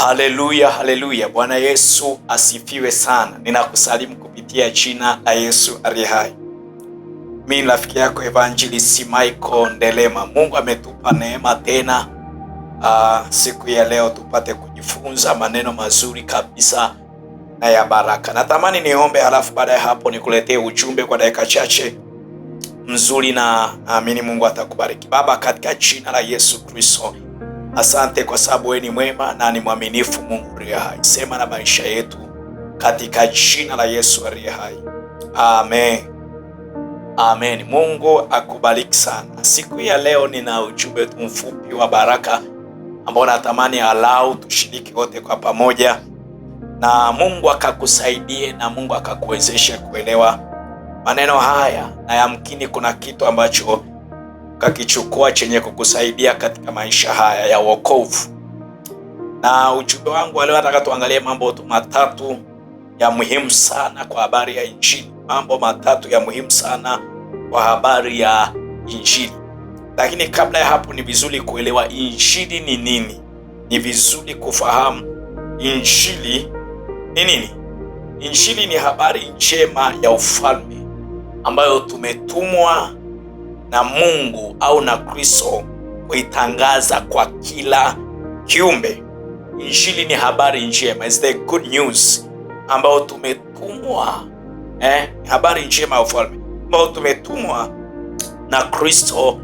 Haleluya, haleluya. Bwana Yesu asifiwe sana. Ninakusalimu kupitia jina la Yesu aliye hai. Mimi rafiki yako Evangelist Michael Ndelema. Mungu ametupa neema tena siku ya leo tupate kujifunza maneno mazuri kabisa na ya baraka. Natamani niombe, halafu baada ya hapo nikuletee ujumbe kwa dakika chache mzuri, na naamini Mungu atakubariki. Baba, katika jina la Yesu Kristo, asante kwa sababu wewe ni mwema na ni mwaminifu, Mungu aliye hai. Sema na maisha yetu katika jina la Yesu aliye hai. Amen. Amen. Mungu akubariki sana. Siku ya leo nina ujumbe mfupi wa baraka ambao natamani alau tushiriki wote kwa pamoja, na Mungu akakusaidie na Mungu akakuwezeshe kuelewa maneno haya, na yamkini kuna kitu ambacho kakichukua chenye kukusaidia katika maisha haya ya wokovu. Na ujumbe wangu leo nataka tuangalie mambo matatu ya muhimu sana kwa habari ya Injili. Mambo matatu ya muhimu sana kwa habari ya Injili. Lakini kabla ya hapo, ni vizuri kuelewa Injili ni nini. Ni vizuri kufahamu Injili ni nini. Injili ni habari njema ya ufalme ambayo tumetumwa na Mungu au na Kristo kuitangaza kwa kila kiumbe. Injili ni habari njema, is the good news ambayo tumetumwa, habari njema ya ufalme ambayo tumetumwa na Kristo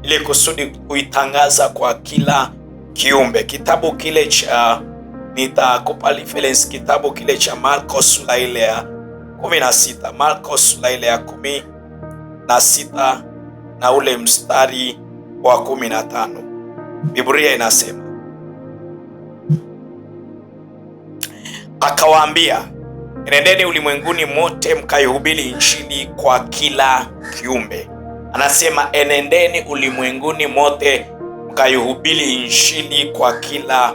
ili kusudi kuitangaza kwa kila kiumbe. Kitabu kile cha, nitakupa reference, kitabu kile cha Marko sura ile ya 16, Marko sura ile ya 16 na ule mstari wa 15. Biblia inasema, akawaambia, enendeni ulimwenguni mote mkaihubiri Injili kwa kila kiumbe. Anasema enendeni ulimwenguni mote mkaihubiri Injili kwa kila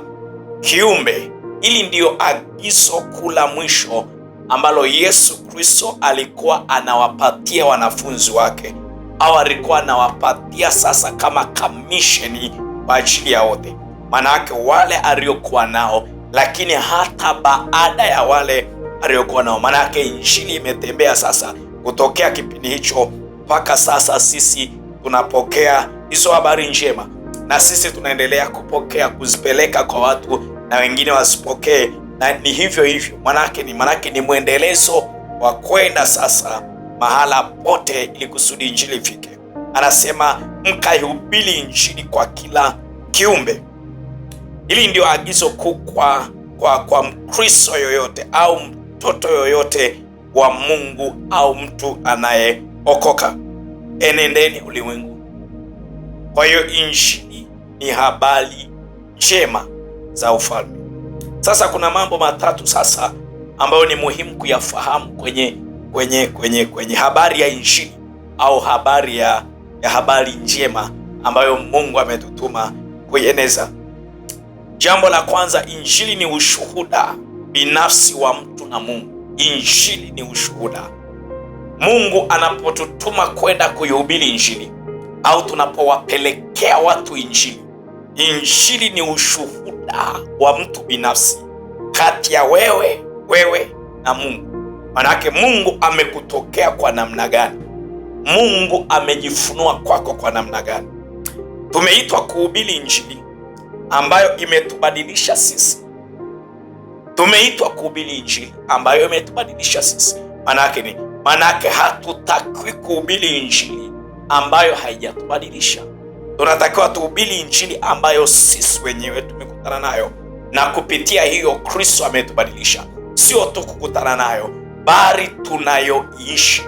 kiumbe. Hili ndiyo agizo kuu la mwisho ambalo Yesu Kristo alikuwa anawapatia wanafunzi wake, au alikuwa anawapatia sasa kama kamisheni kwa ajili ya wote. Maana yake wale aliokuwa nao, lakini hata baada ya wale aliokuwa nao. Maana yake Injili imetembea sasa kutokea kipindi hicho mpaka sasa. Sisi tunapokea hizo habari njema, na sisi tunaendelea kupokea, kuzipeleka kwa watu, na wengine wasipokee, na ni hivyo hivyo. Manake ni mwendelezo wa kwenda sasa mahala pote ili kusudi Injili ifike. Anasema mkaihubiri Injili kwa kila kiumbe. Hili ndio agizo kuu kwa Mkristo yoyote au mtoto yoyote wa Mungu au mtu anayeokoka. Enendeni ulimwengu. Kwa hiyo Injili ni habari njema za ufalme. Sasa kuna mambo matatu sasa ambayo ni muhimu kuyafahamu kwenye habari ya Injili au habari ya habari njema ambayo Mungu ametutuma kuieneza. Jambo la kwanza, Injili ni ushuhuda binafsi wa mtu na Mungu. Injili ni ushuhuda. Mungu anapotutuma kwenda kuihubiri Injili au tunapowapelekea watu Injili, Injili ni ushuhuda wa mtu binafsi kati ya wewe na Mungu. Manake Mungu amekutokea kwa namna gani? Mungu amejifunua kwako kwa namna gani? Tumeitwa kuhubiri Injili ambayo imetubadilisha sisi. Tumeitwa kuhubiri Injili ambayo imetubadilisha sisi. Manake hatutakiwi kuhubiri Injili ambayo haijatubadilisha. Tunatakiwa tuhubiri Injili ambayo sisi wenyewe tumekutana nayo, na kupitia hiyo Kristo ametubadilisha. Sio tu kukutana nayo, bali tunayoishi.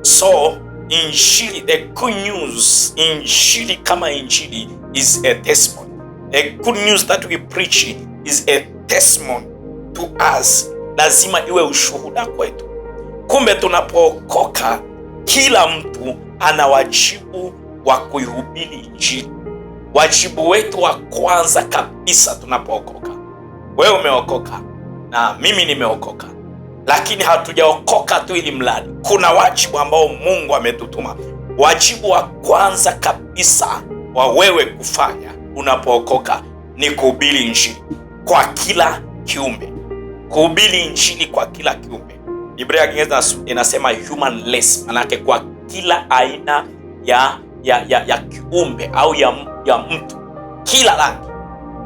So Injili, the good news, Injili kama Injili is a testimony. The good news that we preach is a testimony to us. Lazima iwe ushuhuda kwetu. Kumbe tunapookoka, kila mtu ana wajibu wa kuihubiri Injili. Wajibu wetu wa kwanza kabisa tunapookoka. Wewe umeokoka na mimi nimeokoka, lakini hatujaokoka tu ili mradi. Kuna wajibu ambao Mungu ametutuma. Wajibu wa kwanza kabisa wa wewe kufanya unapookoka ni kuhubiri injili kwa kila kiumbe. Kuhubiri injili kwa kila kiumbe. Biblia ya Kiingereza inasema human race, manake kwa kila aina ya kiumbe au ya mtu, kila rangi,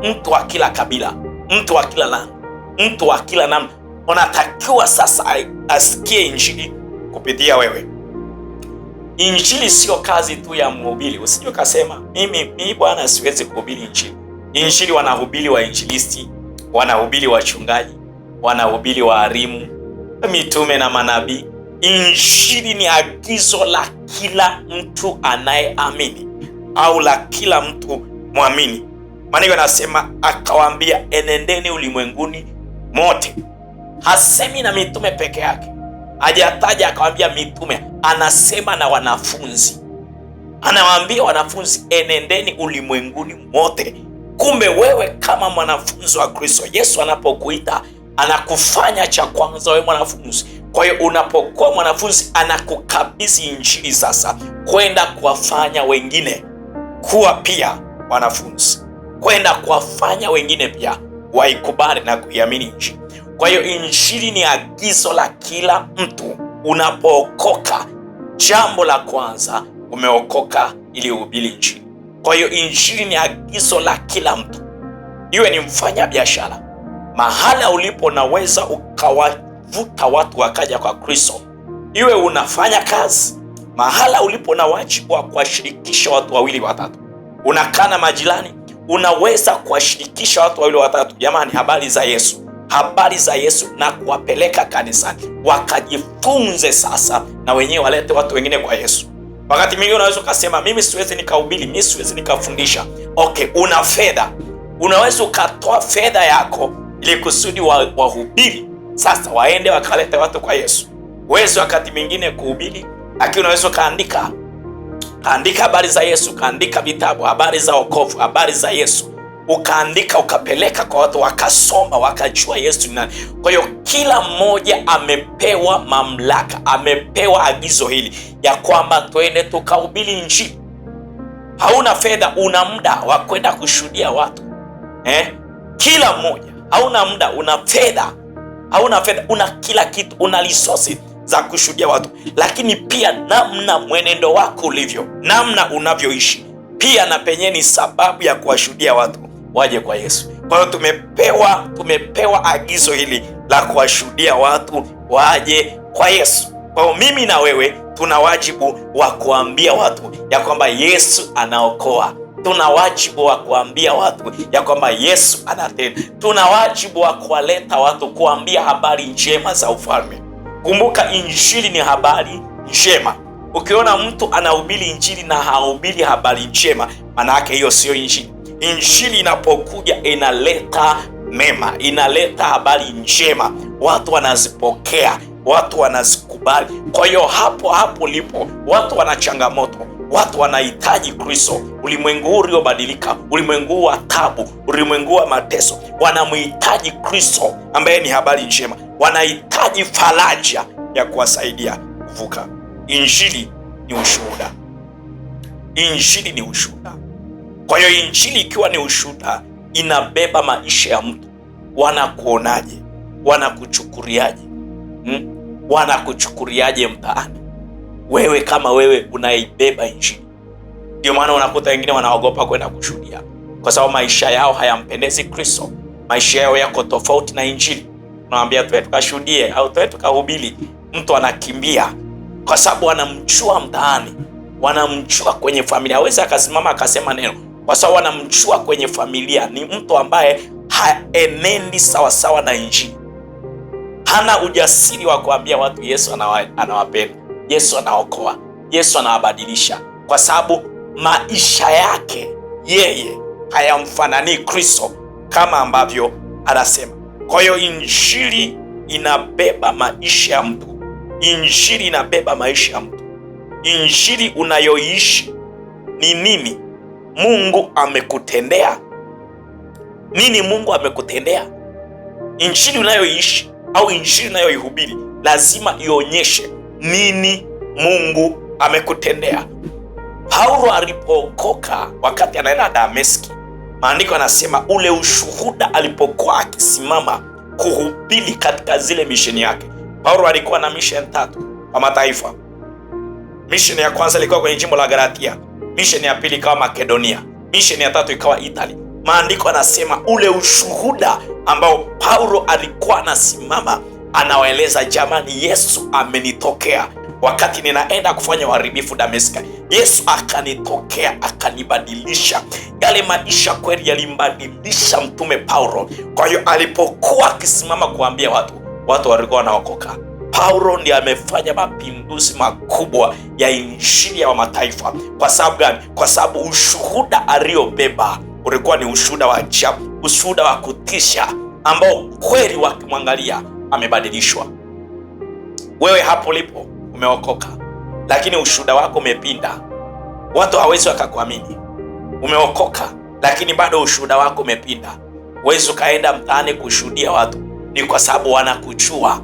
mtu wa kila kabila, mtu wa kila rangi, mtu wa kila namna unatakiwa sasa asikie injili kupitia wewe. Injili sio kazi tu ya mhubiri. Usije ukasema mimi bwana siwezi kuhubiri injili. Injili wanahubiri wainjilisti, wanahubiri wachungaji, wanahubiri walimu, mitume na manabii. Injili ni agizo la kila mtu anayeamini au la kila mtu mwamini. Maana anasema akawaambia, enendeni ulimwenguni mote. Hasemi na mitume peke yake, hajataja akawaambia mitume, anasema na wanafunzi. Anawaambia wanafunzi, enendeni ulimwenguni mote. Kumbe wewe kama mwanafunzi wa Kristo, Yesu anapokuita anakufanya cha kwanza wewe mwanafunzi. Kwa hiyo unapokuwa mwanafunzi, anakukabidhi injili sasa kwenda kuwafanya wengine kuwa pia wanafunzi, kwenda kuwafanya wengine pia waikubali na kuiamini injili. Kwa hiyo injili ni agizo la kila mtu. Unapookoka, jambo la kwanza, umeokoka ili uhubiri injili. Kwa hiyo injili ni agizo la kila mtu. Iwe ni mfanya biashara, mahala ulipo naweza ukawavuta watu wakaja kwa Kristo. Iwe unafanya kazi, mahala ulipo na wajibu wa kuwashirikisha watu wawili watatu. Unakaa na majirani, unaweza kuwashirikisha watu wawili watatu, jamani, habari za Yesu, habari za Yesu, na kuwapeleka kanisani wakajifunze sasa, na wenyewe walete watu wengine kwa Yesu. Wakati mwingine unaweza ukasema mimi siwezi nikahubiri, mimi siwezi nikafundisha. Okay, una fedha, unaweza ukatoa fedha yako ili kusudi wahubiri sasa waende wakalete watu kwa Yesu. Uwezo wakati mwingine kuhubiri, lakini unaweza ukaandika habari za Yesu, kaandika vitabu, habari za wokovu, habari za Yesu, ukaandika ukapeleka kwa watu wakasoma, wakajua Yesu ni nani. Kwa hiyo kila mmoja amepewa mamlaka, amepewa agizo hili ya kwamba twende tukahubiri injili. Hauna fedha, una muda wa kwenda kushuhudia watu kila mmoja. Hauna muda, una fedha. Hauna fedha, una kila kitu, una resources za kushuhudia watu, lakini pia namna mwenendo wako ulivyo, namna unavyoishi pia na penye ni sababu ya kuwashuhudia watu waje kwa Yesu. Kwa hiyo tumepewa agizo hili la kuwashuhudia watu waje kwa Yesu. Kwa hiyo mimi na wewe tuna wajibu wa kuambia watu ya kwamba Yesu anaokoa. Tuna wajibu wa kuambia watu ya kwamba Yesu anatenda. Tuna wajibu wa kuwaleta watu, kuambia habari njema za ufalme. Kumbuka, injili ni habari njema. Ukiona mtu anahubiri injili na hahubiri habari njema, maana yake hiyo sio injili. Injili inapokuja inaleta mema, inaleta habari njema, watu wanazipokea, watu wanazikubali. Kwa hiyo hapo lipo, watu wana changamoto, watu wanahitaji Kristo. Ulimwengu huu uliobadilika, ulimwengu wa taabu, ulimwengu wa mateso, wanamhitaji Kristo ambaye ni habari njema. Wanahitaji faraja ya kuwasaidia kuvuka. Injili ni ushuhuda. Injili ni ushuhuda. Kwa hiyo injili ikiwa ni ushuhuda, inabeba maisha ya mtu. Wanakuonaje? Wanakuchukuriaje? Wanakuchukuriaje mtaani wewe kama wewe unaibeba injili? Ndio maana unakuta wengine wanaogopa kwenda kushuhudia, kwa sababu maisha yao hayampendezi Kristo. Maisha yao yako tofauti na injili. Unawaambia tuwe tukashuhudie au tuwe tukahubiri, mtu anakimbia kwa sababu wanamjua mtaani, wanamjua kwenye familia. Hawezi akasimama akasema neno kwa sababu wanamjua kwenye familia ni mtu ambaye haenendi sawasawa na injili. Hana ujasiri wa kuambia watu Yesu anawapenda, Yesu anaokoa, Yesu anawabadilisha, kwa sababu maisha yake yeye hayamfanani Kristo kama ambavyo anasema. Kwa hiyo injili inabeba maisha ya mtu. Injili inabeba maisha ya mtu. Injili unayoishi ni nini Mungu amekutendea? Nini Mungu amekutendea? Injili unayoishi au injili unayoihubiri lazima ionyeshe nini Mungu amekutendea. Paulo alipookoka wakati anaenda Dameski, Maandiko yanasema ule ushuhuda alipokuwa akisimama kuhubiri katika zile misheni yake. Paulo alikuwa na misheni 3 kwa mataifa. Misheni ya kwanza ilikuwa kwenye jimbo la Galatia, misheni ya pili ikawa Makedonia, misheni ya 3 ikawa Italy. Maandiko yanasema ule ushuhuda ambao Paulo alikuwa anasimama anawaeleza, jamani, Yesu amenitokea wakati ninaenda kufanya uharibifu Dameski. Yesu akanitokea akanibadilisha. Yale maisha kweli yalimbadilisha mtume Paulo. Kwa hiyo alipokuwa akisimama kuambia watu walikuwa wanaokoka. Paulo ndiye amefanya mapinduzi makubwa ya injili ya mataifa. Kwa sababu gani? Kwa sababu ushuhuda aliobeba ulikuwa ni ushuhuda wa ajabu, ushuhuda wa kutisha ambao kweli wakimwangalia amebadilishwa. Wewe hapo ulipo umeokoka, lakini ushuhuda wako umepinda. Watu hawezi wakakuamini. Umeokoka, lakini bado ushuhuda wako umepinda. Huwezi ukaenda mtaani kushuhudia watu, ni kwa sababu wanakujua,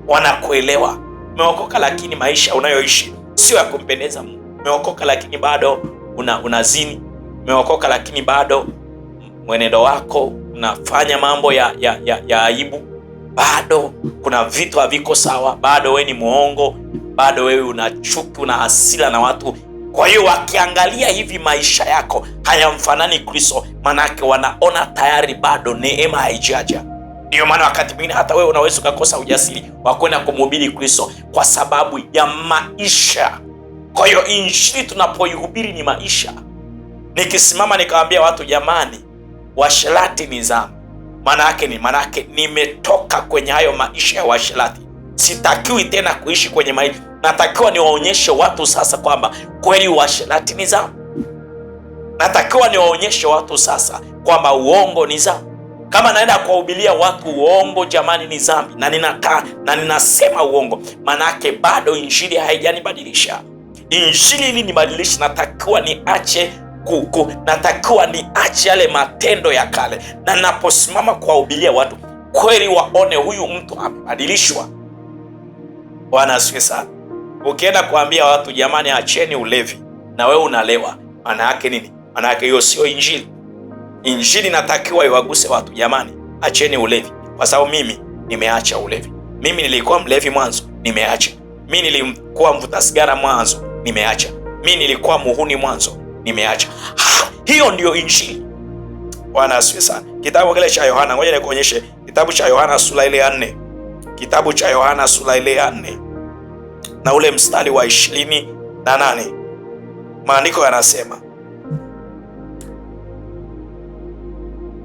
wanakuelewa. Umeokoka, lakini maisha unayoishi sio ya kumpendeza Mungu. Umeokoka, lakini bado unazini. Umeokoka, lakini bado mwenendo wako unafanya mambo ya aibu. Bado kuna vitu haviko sawa. Bado wewe ni muongo. Bado wewe una chuki, una hasira na watu. Kwa hiyo wakiangalia hivi maisha yako hayamfanani Kristo, manake wanaona tayari bado neema haijaja. Ndio maana wakati mwingine hata wewe unaweza ukakosa ujasiri wa kwenda kumhubiri Kristo kwa sababu ya maisha. Kwa hiyo injili tunapoihubiri ni maisha. Nikisimama nikawaambia watu, jamani, washerati ni dhambi, manake nimetoka kwenye hayo maisha ya washerati. Sitakiwi tena kuishi kwenye maisha. Natakiwa niwaonyeshe watu sasa kwamba kweli washerati ni dhambi. Natakiwa niwaonyeshe watu sasa kwamba uongo ni dhambi. Kama naenda kuwahubiria watu uongo, jamani, ni dhambi, na ninasema uongo, manake bado injili haijanibadilisha. Injili ili nibadilishe, natakiwa niache natakiwa niache yale matendo ya kale, na naposimama kuwahubiria watu kweli waone huyu mtu amebadilishwa. Bwana asifiwe sana. Ukienda kuambia watu, jamani, acheni ulevi, na wewe unalewa, maana yake nini? Maana yake hiyo sio injili. Injili natakiwa iwaguse watu, jamani, acheni ulevi, kwa sababu mimi nimeacha ulevi. Mimi nilikuwa mlevi mwanzo, nimeacha. Mimi nilikuwa mvuta sigara mwanzo, nimeacha. Mimi nilikuwa muhuni mwanzo, nimeacha. Hiyo ndio injili. Bwana asifiwe sana. Kitabu kile cha Yohana, ngoja nikuonyeshe kitabu cha Yohana sura ile ya 4. Kitabu cha Yohana sura ile ya 4 na ule mstari wa 28. Maandiko yanasema,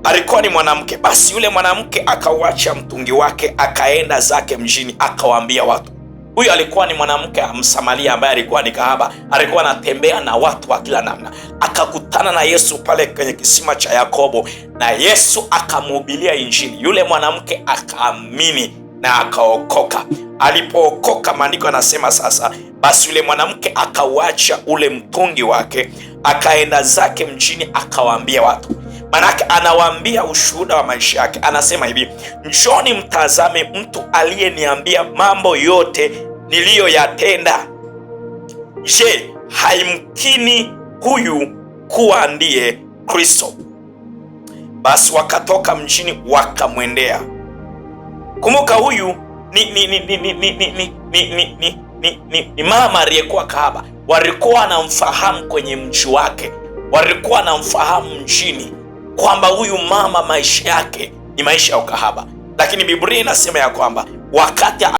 alikuwa ni mwanamke. Basi yule mwanamke akauacha mtungi wake, akaenda zake mjini, akawaambia watu. Huyu alikuwa ni mwanamke Msamaria ambaye alikuwa ni kahaba, alikuwa anatembea na watu wa kila namna. Akakutana na Yesu pale kwenye kisima cha Yakobo, na Yesu akamhubiria injili. Yule mwanamke akaamini na akaokoka. Alipookoka, maandiko yanasema sasa, basi yule mwanamke akauacha ule mtungi wake, akaenda zake mjini, akawaambia watu. Manake anawaambia ushuhuda wa maisha yake. Anasema hivi, njoni mtazame mtu aliyeniambia mambo yote niliyoyatenda. Je, haimkini huyu kuwa ndiye Kristo? Basi wakatoka mjini wakamwendea. Kumbuka huyu ni mama aliyekuwa kahaba. Walikuwa wanamfahamu kwenye mji wake, walikuwa wanamfahamu mjini kwamba huyu mama maisha yake ni maisha ya ukahaba. Lakini Biblia inasema ya kwamba wakati